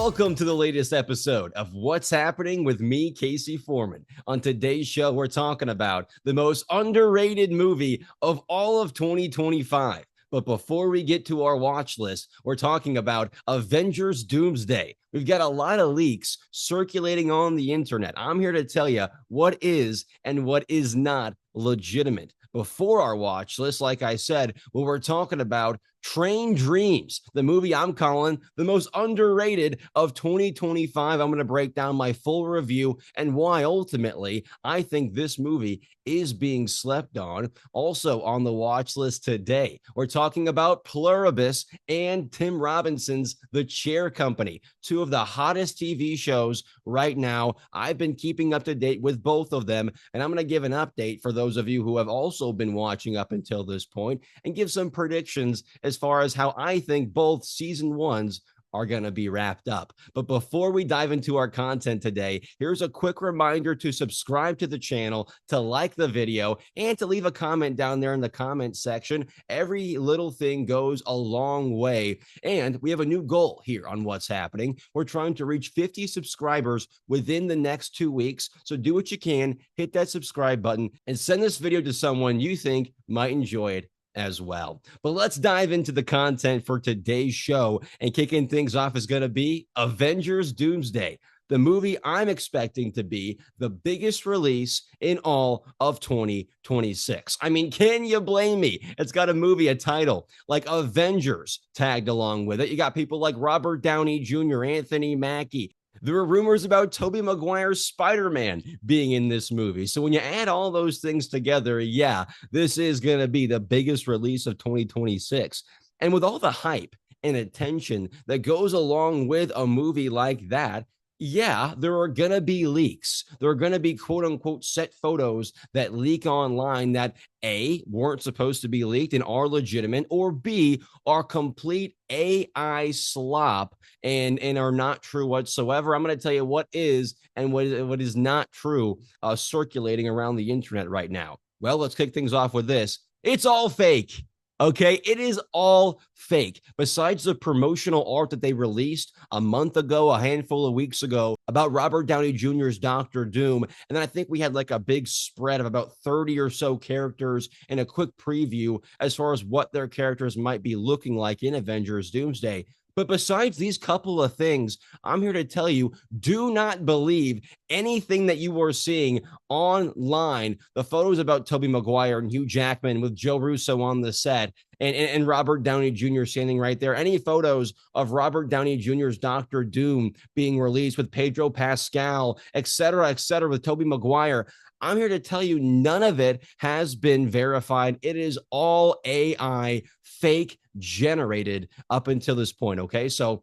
Welcome to the latest episode of What's Happening with me, Casey Foreman. On today's show, we're talking about the most underrated movie of all of 2025. But before we get to our watch list, we're talking about Avengers Doomsday. We've got a lot of leaks circulating on the internet. I'm here to tell you what is and what is not legitimate. Before our watch list, like I said, when we're talking about Train Dreams, the movie I'm calling the most underrated of 2025. I'm going to break down my full review and why ultimately I think this movie is being slept on. Also on the watch list today, we're talking about Pluribus and Tim Robinson's The Chair Company, two of the hottest TV shows right now. I've been keeping up to date with both of them, and I'm going to give an update for those of you who have also been watching up until this point and give some predictions as far as how I think both season ones are going to be wrapped up. But before we dive into our content today, here's a quick reminder to subscribe to the channel, to like the video, and to leave a comment down there in the comment section. Every little thing goes a long way. And we have a new goal here on What's Happening. We're trying to reach 50 subscribers within the next 2 weeks. So do what you can, hit that subscribe button, and send this video to someone you think might enjoy it as well. But let's dive into the content for today's show, and kicking things off is going to be Avengers Doomsday, the movie I'm expecting to be the biggest release in all of 2026. I mean, can you blame me? It's got a title like Avengers tagged along with it. You got people like Robert Downey Jr., Anthony Mackie. There were rumors about Tobey Maguire's Spider-Man being in this movie. So when you add all those things together, yeah, this is going to be the biggest release of 2026. And with all the hype and attention that goes along with a movie like that, yeah, there are going to be leaks. There are going to be quote unquote set photos that leak online that A, weren't supposed to be leaked and are legitimate, or B, are complete AI slop and are not true whatsoever. I'm going to tell you what is and what is not true circulating around the internet right now. Well, let's kick things off with this. It's all fake. Okay, it is all fake. Besides the promotional art that they released a month ago, a handful of weeks ago, about Robert Downey Jr.'s Dr. Doom, and then I think we had like a big spread of about 30 or so characters and a quick preview as far as what their characters might be looking like in Avengers Doomsday. But besides these couple of things, I'm here to tell you, do not believe anything that you are seeing online. The photos about Tobey Maguire and Hugh Jackman with Joe Russo on the set and Robert Downey Jr. standing right there. Any photos of Robert Downey Jr.'s Dr. Doom being released with Pedro Pascal, et cetera, with Tobey Maguire. I'm here to tell you none of it has been verified. It is all AI, fake generated up until this point. Okay, so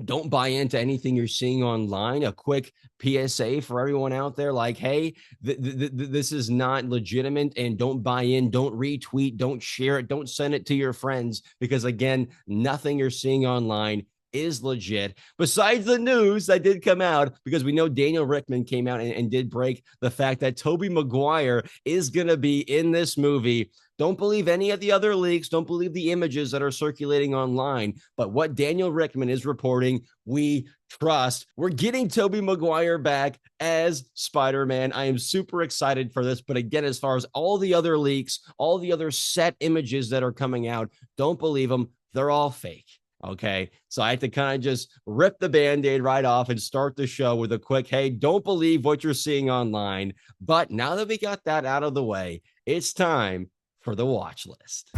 don't buy into anything you're seeing online. A quick PSA for everyone out there, like, hey, this is not legitimate, and don't buy in, don't retweet, don't share it, don't send it to your friends, because again, nothing you're seeing online is legit. Besides the news that did come out, because we know Daniel Rickman came out and did break the fact that Tobey Maguire is going to be in this movie. Don't believe any of the other leaks. Don't believe the images that are circulating online. But what Daniel Rickman is reporting, we trust. We're getting Tobey Maguire back as Spider-Man. I am super excited for this. But again, as far as all the other leaks, all the other set images that are coming out, don't believe them. They're all fake. Okay, so I had to kind of just rip the Band-Aid right off and start the show with a quick, hey, don't believe what you're seeing online. But now that we got that out of the way, it's time for the watch list.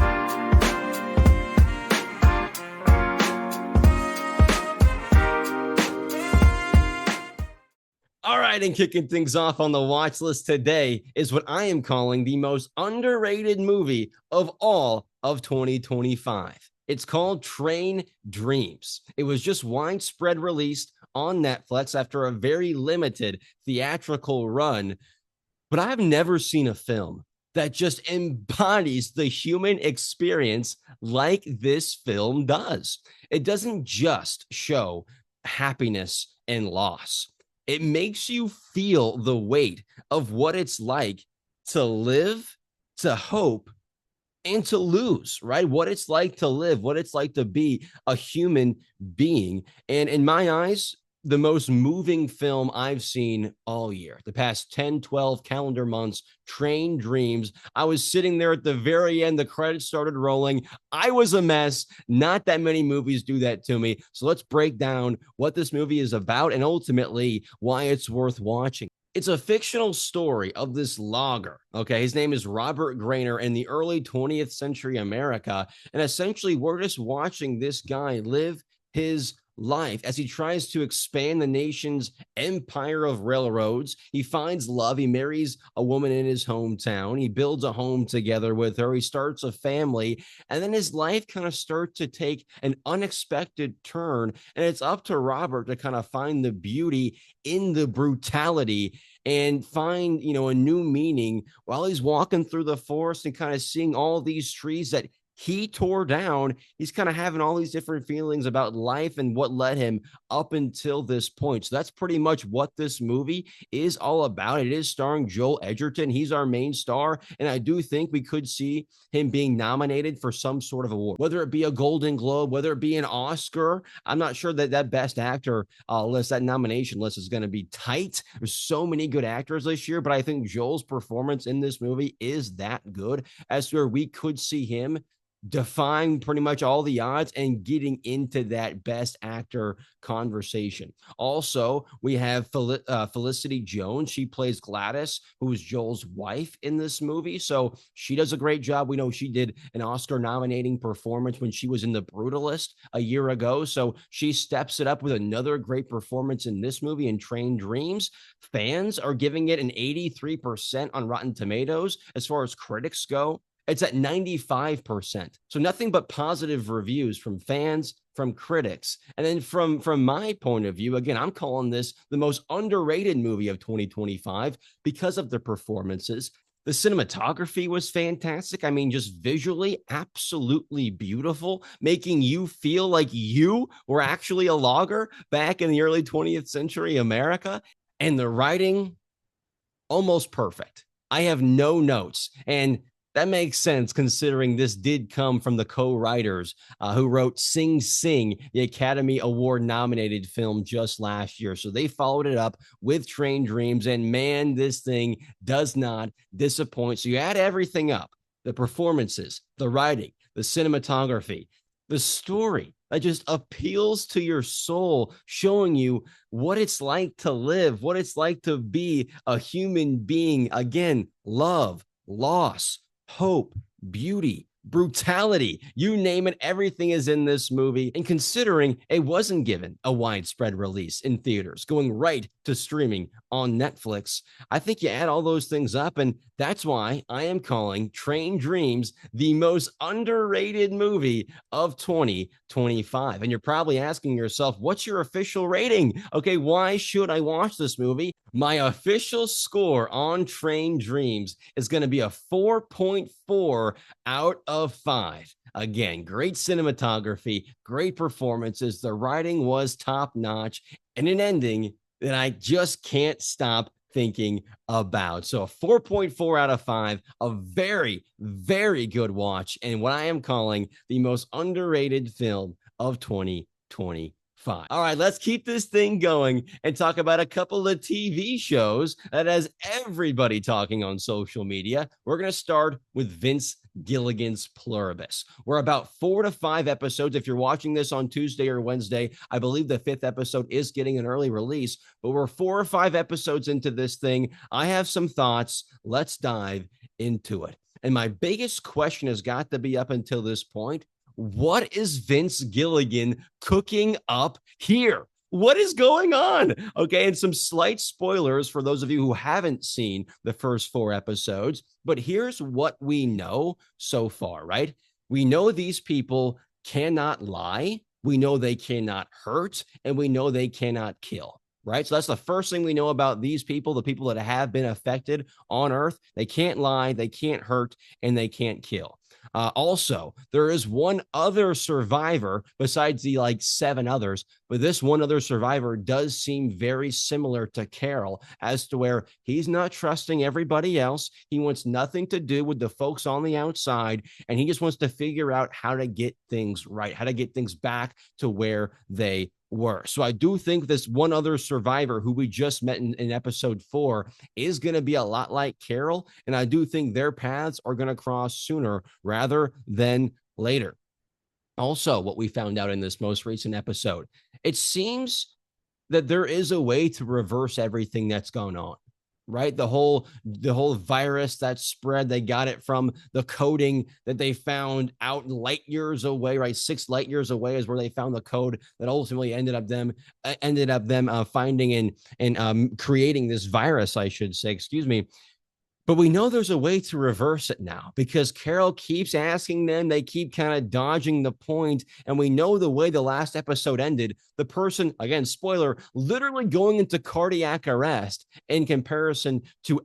All right, and kicking things off on the watch list today is what I am calling the most underrated movie of all of 2025. It's called Train Dreams. It was just widespread released on Netflix after a very limited theatrical run. But I have never seen a film that just embodies the human experience like this film does. It doesn't just show happiness and loss. It makes you feel the weight of what it's like to live, to hope, and to lose, right? What it's like to live, what it's like to be a human being. And in my eyes, the most moving film I've seen all year, the past 10, 12 calendar months, Train Dreams. I was sitting there at the very end, the credits started rolling. I was a mess. Not that many movies do that to me. So let's break down what this movie is about and ultimately why it's worth watching. It's a fictional story of this logger. Okay. His name is Robert Grainier in the early 20th century America. And essentially, we're just watching this guy live his life as he tries to expand the nation's empire of railroads. He finds love. He marries a woman in his hometown. He builds a home together with her. He starts a family. And then his life kind of starts to take an unexpected turn. And it's up to Robert to kind of find the beauty in the brutality and find, a new meaning while he's walking through the forest and kind of seeing all these trees that he tore down. He's kind of having all these different feelings about life and what led him up until this point. So that's pretty much what this movie is all about. It is starring Joel Edgerton. He's our main star. And I do think we could see him being nominated for some sort of award, whether it be a Golden Globe, whether it be an Oscar. I'm not sure that Best Actor list, that nomination list is going to be tight. There's so many good actors this year, but I think Joel's performance in this movie is that good as to where we could see him defying pretty much all the odds and getting into that best actor conversation. Also, we have Felicity Jones. She plays Gladys, who is Joel's wife in this movie. So she does a great job. We know she did an Oscar nominating performance when she was in The Brutalist a year ago. So she steps it up with another great performance in this movie in Train Dreams. Fans are giving it an 83% on Rotten Tomatoes. As far as critics go, it's at 95%. So nothing but positive reviews from fans, from critics. And then from my point of view, again, I'm calling this the most underrated movie of 2025 because of the performances. The cinematography was fantastic. I mean, just visually, absolutely beautiful, making you feel like you were actually a logger back in the early 20th century America. And the writing, almost perfect. I have no notes. And that makes sense considering this did come from the co-writers who wrote Sing Sing, the Academy Award nominated film just last year. So they followed it up with Train Dreams, and man, this thing does not disappoint. So you add everything up, the performances, the writing, the cinematography, the story that just appeals to your soul, showing you what it's like to live, what it's like to be a human being. Again, love, loss, hope, beauty, brutality, you name it, everything is in this movie. And considering it wasn't given a widespread release in theaters, going right to streaming on Netflix, I think you add all those things up, and that's why I am calling Train Dreams the most underrated movie of 2025. And you're probably asking yourself, what's your official rating? Okay, why should I watch this movie? My official score on Train Dreams is going to be a 4.4 out of 5. Again, great cinematography, great performances. The writing was top notch, and an ending that I just can't stop thinking about. So a 4.4 out of 5, a very, very good watch, and what I am calling the most underrated film of 2025. All right, let's keep this thing going and talk about a couple of TV shows that has everybody talking on social media. We're going to start with Vince Gilligan's Pluribus. We're about 4 to 5 episodes. If you're watching this on Tuesday or Wednesday, I believe the 5th episode is getting an early release, but we're 4 or 5 episodes into this thing. I have some thoughts. Let's dive into it. And my biggest question has got to be up until this point: what is Vince Gilligan cooking up here? What is going on? Okay, and some slight spoilers for those of you who haven't seen the first 4 episodes, but here's what we know so far, right? We know these people cannot lie, we know they cannot hurt, and we know they cannot kill, right? So that's the first thing we know about these people, the people that have been affected on Earth. They can't lie, they can't hurt, and they can't kill. Also, there is one other survivor besides the like 7 others, but this one other survivor does seem very similar to Carol as to where he's not trusting everybody else. He wants nothing to do with the folks on the outside, and he just wants to figure out how to get things right, how to get things back to where they were. So I do think this one other survivor who we just met in episode 4 is going to be a lot like Carol. And I do think their paths are going to cross sooner rather than later. Also, what we found out in this most recent episode, it seems that there is a way to reverse everything that's gone on. Right, the whole virus that spread, they got it from the coding that they found out light years away. Right, 6 light years away is where they found the code that ultimately ended up them finding and creating this virus, I should say. Excuse me. But we know there's a way to reverse it now because Carol keeps asking them. They keep kind of dodging the point. And we know the way the last episode ended, the person, again, spoiler, literally going into cardiac arrest in comparison to,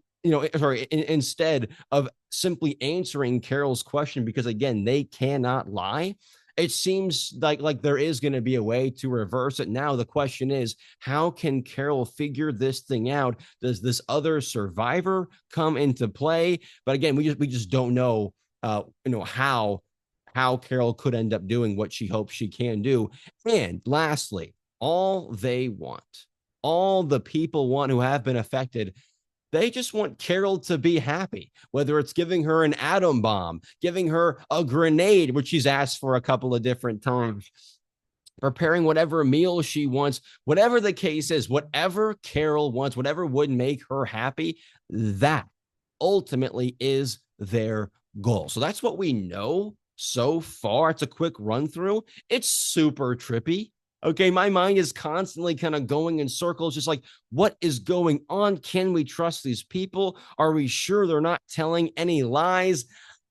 instead of simply answering Carol's question, because again, they cannot lie. It seems like there is going to be a way to reverse it. Now, the question is, how can Carol figure this thing out? Does this other survivor come into play? But again, we just don't know, how Carol could end up doing what she hopes she can do. And lastly, all the people want who have been affected, they just want Carol to be happy, whether it's giving her an atom bomb, giving her a grenade, which she's asked for a couple of different times, preparing whatever meal she wants, whatever the case is, whatever Carol wants, whatever would make her happy, that ultimately is their goal. So that's what we know so far. It's a quick run through. It's super trippy. Okay, my mind is constantly kind of going in circles, just like, what is going on? Can we trust these people? Are we sure they're not telling any lies?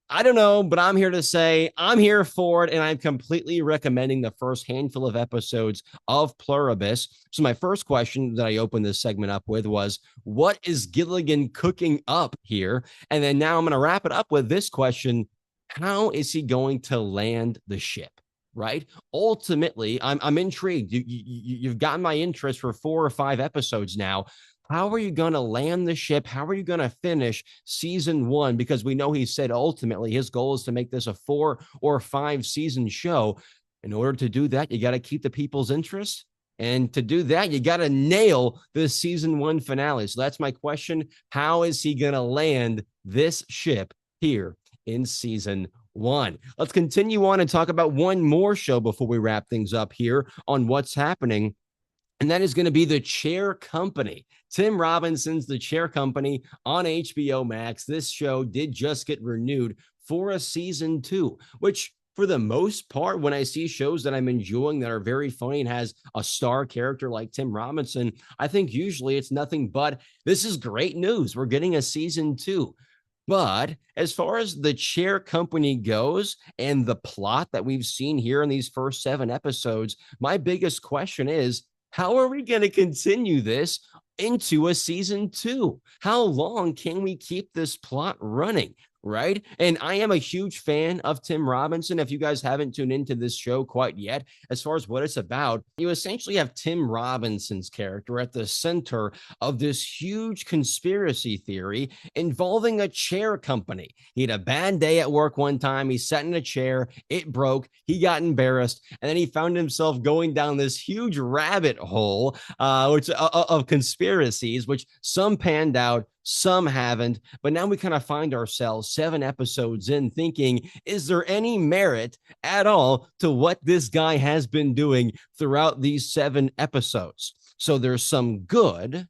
I don't know, but I'm here to say I'm here for it, and I'm completely recommending the first handful of episodes of Pluribus. So my first question that I opened this segment up with was, what is Gilligan cooking up here? And then now I'm going to wrap it up with this question. How is he going to land the ship? Right. Ultimately, I'm intrigued. You've gotten my interest for 4 or 5 episodes now. How are you going to land the ship? How are you going to finish season 1? Because we know he said ultimately his goal is to make this a 4 or 5 season show. In order to do that, you got to keep the people's interest. And to do that, you got to nail the season 1 finale. So that's my question. How is he going to land this ship here in season 1? Let's continue on and talk about one more show before we wrap things up here on what's happening. And that is going to be The Chair Company. Tim Robinson's The Chair Company on HBO Max. This show did just get renewed for a season 2, which for the most part, when I see shows that I'm enjoying that are very funny and has a star character like Tim Robinson, I think usually it's nothing but this is great news. We're getting a season 2. But as far as The Chair Company goes and the plot that we've seen here in these first 7 episodes, my biggest question is, how are we going to continue this into a season 2? How long can we keep this plot running? Right. And I am a huge fan of Tim Robinson. If you guys haven't tuned into this show quite yet, as far as what it's about, you essentially have Tim Robinson's character at the center of this huge conspiracy theory involving a chair company. He had a bad day at work one time. He sat in a chair. It broke. He got embarrassed. And then he found himself going down this huge rabbit hole of conspiracies, which some panned out, some haven't. But now we kind of find ourselves 7 episodes in thinking, is there any merit at all to what this guy has been doing throughout these 7 episodes? So there's some good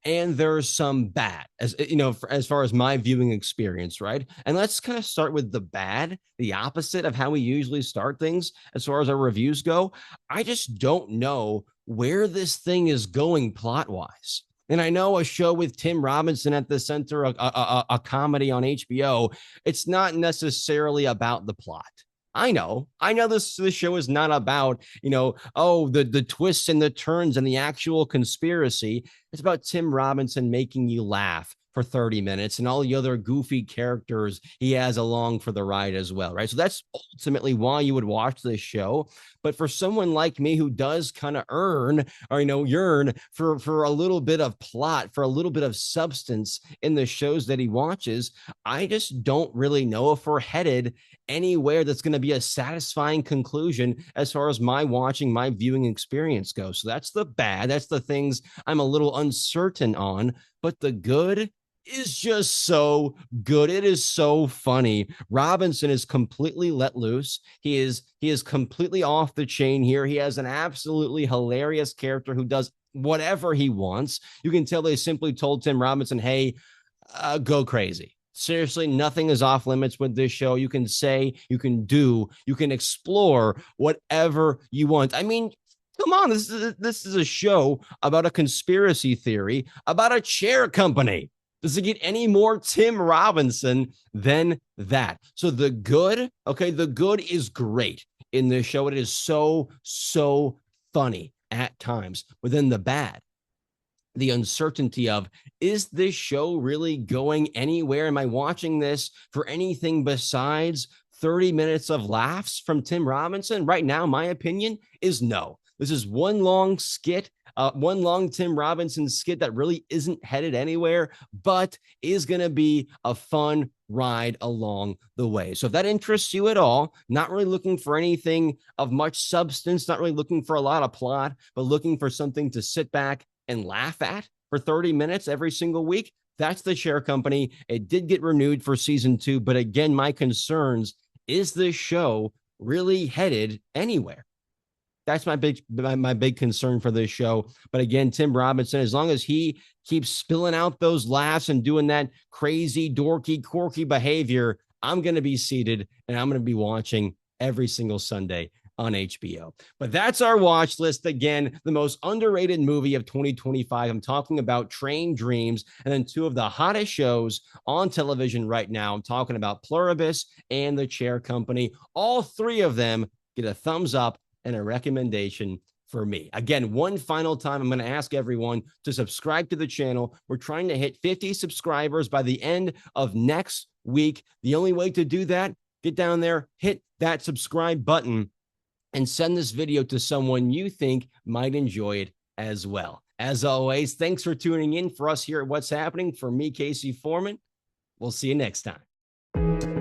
and there's some bad, as you know, as far as my viewing experience, right? And let's kind of start with the bad, the opposite of how we usually start things as far as our reviews go. I just don't know where this thing is going plot-wise. And I know a show with Tim Robinson at the center, a comedy on HBO, it's not necessarily about the plot. I know this show is not about, the twists and the turns and the actual conspiracy. It's about Tim Robinson making you laugh for 30 minutes and all the other goofy characters he has along for the ride as well, right? So that's ultimately why you would watch this show. But for someone like me who does kind of earn or, yearn for a little bit of plot, for a little bit of substance in the shows that he watches, I just don't really know if we're headed anywhere that's going to be a satisfying conclusion as far as my watching, my viewing experience goes. So that's the bad. That's the things I'm a little uncertain on. But the good is just so good. It is so funny. Robinson is completely let loose. He is completely off the chain here. He has an absolutely hilarious character who does whatever he wants. You can tell they simply told Tim Robinson, hey, go crazy. Seriously, nothing is off limits with this show. You can say, you can do, you can explore whatever you want. I mean, come on, this is a show about a conspiracy theory about a chair company. Does it get any more Tim Robinson than that? So the good is great in this show. It is so funny at times. But then the bad, the uncertainty of, is this show really going anywhere? Am I watching this for anything besides 30 minutes of laughs from Tim Robinson? Right now, my opinion is no. This is one long skit, one long Tim Robinson skit that really isn't headed anywhere, but is going to be a fun ride along the way. So if that interests you at all, not really looking for anything of much substance, not really looking for a lot of plot, but looking for something to sit back and laugh at for 30 minutes every single week, that's the Chair Company. It did get renewed for season 2, but again, my concerns, is this show really headed anywhere? That's my big concern for this show. But again, Tim Robinson, as long as he keeps spilling out those laughs and doing that crazy, dorky, quirky behavior, I'm going to be seated and I'm going to be watching every single Sunday on HBO. But that's our watch list. Again, the most underrated movie of 2025. I'm talking about Train Dreams, and then 2 of the hottest shows on television right now. I'm talking about Pluribus and The Chair Company. All 3 of them get a thumbs up and a recommendation for me. Again, one final time, I'm going to ask everyone to subscribe to the channel. We're trying to hit 50 subscribers by the end of next week. The only way to do that, get down there, hit that subscribe button, and send this video to someone you think might enjoy it as well. As always, thanks for tuning in for us here at What's Happening. For me, Casey Foreman, we'll see you next time.